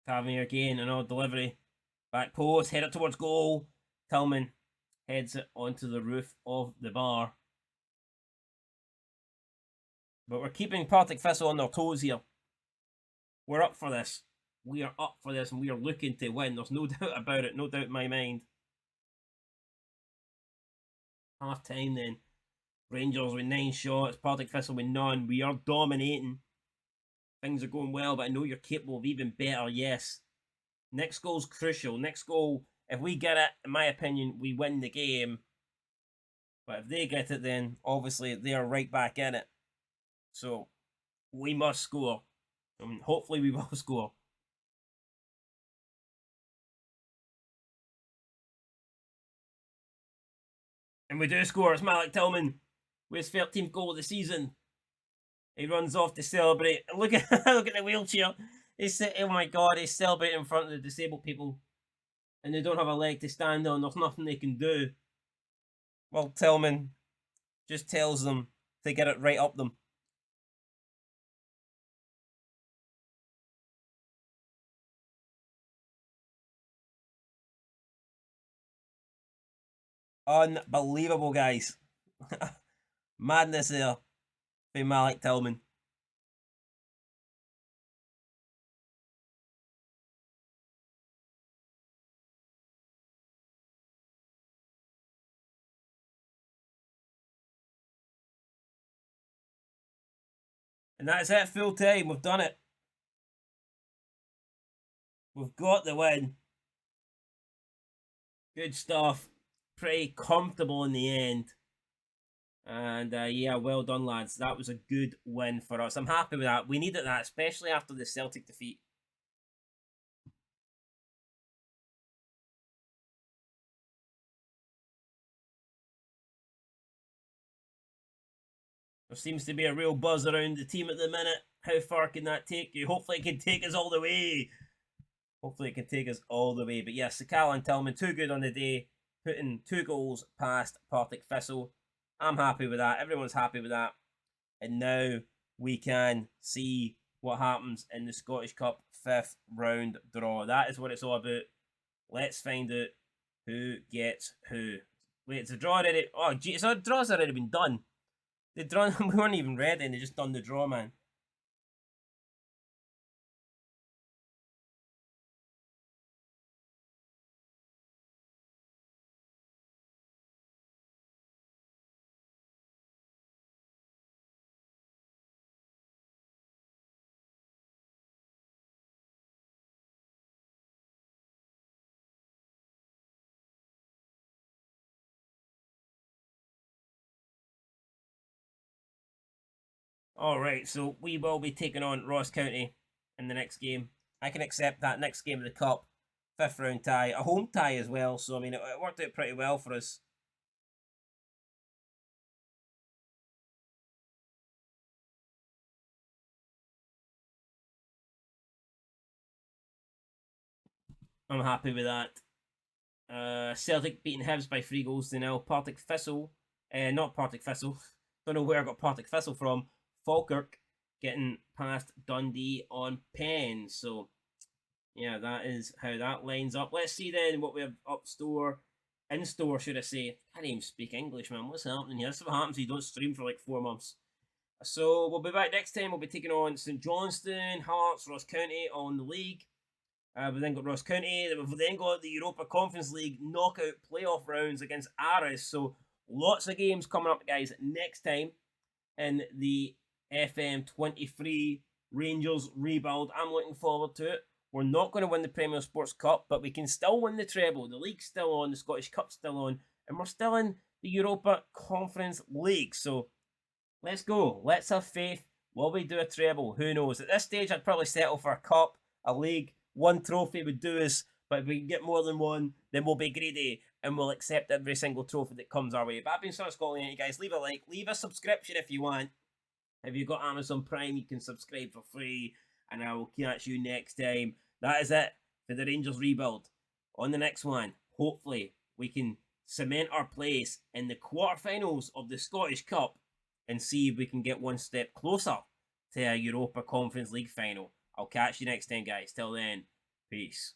Speaker 1: Tavernier again, an odd delivery. Back post, head it towards goal. Tillman heads it onto the roof of the bar. But we're keeping Partick Thistle on their toes here. We're up for this. We are up for this and we are looking to win. There's no doubt about it. No doubt in my mind. Half time then. Rangers with 9 shots. Partick Thistle with none. We are dominating. Things are going well, but I know you're capable of even better. Yes. Next goal's crucial. Next goal, if we get it, in my opinion, we win the game. But if they get it, then obviously they are right back in it. So we must score. I mean, hopefully we will score. And we do score. It's Malik Tillman with his 13th goal of the season. He runs off to celebrate. Look at look at the wheelchair. Oh my god, he's celebrating in front of the disabled people. And they don't have a leg to stand on. There's nothing they can do. Well, Tillman just tells them to get it right up them. Unbelievable, guys. Madness there by Malik Tillman. And that's it, full time. We've done it. We've got the win. Good stuff. Pretty comfortable in the end. And yeah, well done, lads. That was a good win for us. I'm happy with that. We needed that, especially after the Celtic defeat. There seems to be a real buzz around the team at the minute. How far can that take you? Hopefully it can take us all the way. Hopefully it can take us all the way. But yes, Sakala and Tillman, too good on the day. Putting 2 goals past Partick Thistle. I'm happy with that. Everyone's happy with that. And now we can see what happens in the Scottish Cup 5th round draw. That is what it's all about. Let's find out who gets who. Wait, it's a draw already. Oh, gee, so the draw's already been done. They drawn. We weren't even ready, and they just done the draw, man. Alright, so we will be taking on Ross County in the next game. I can accept that next game of the Cup. 5th round tie. A home tie as well, so I mean, it worked out pretty well for us. I'm happy with that. Celtic beating Hibs by 3 goals to 0. Partick Thistle. Not Partick Thistle. Don't know where I got Partick Thistle from. Falkirk getting past Dundee on pens. So, yeah, that is how that lines up. Let's see then what we have up store in store, should I say. Can't even speak English, man. What's happening here? That's what happens if you don't stream for like 4 months. So we'll be back next time. We'll be taking on St Johnstone, Hearts, Ross County on the league. We've then got Ross County. We've then got the Europa Conference League knockout playoff rounds against Aris. So lots of games coming up, guys, next time in the FM23 Rangers rebuild. I'm looking forward to it. We're not going to win the Premier Sports Cup, but we can still win the treble. The league's still on, the Scottish Cup's still on, and we're still in the Europa Conference League. So let's go. Let's have faith. Will we do a treble? Who knows? At this stage, I'd probably settle for a cup, a league. One trophy would do us, but if we can get more than one, then we'll be greedy and we'll accept every single trophy that comes our way. But I've been Sir Scotland, guys. Leave a like, leave a subscription if you want. If you've got Amazon Prime, you can subscribe for free, and I will catch you next time. That is it for the Rangers rebuild. On the next one, hopefully, we can cement our place in the quarterfinals of the Scottish Cup and see if we can get one step closer to a Europa Conference League final. I'll catch you next time, guys. Till then, peace.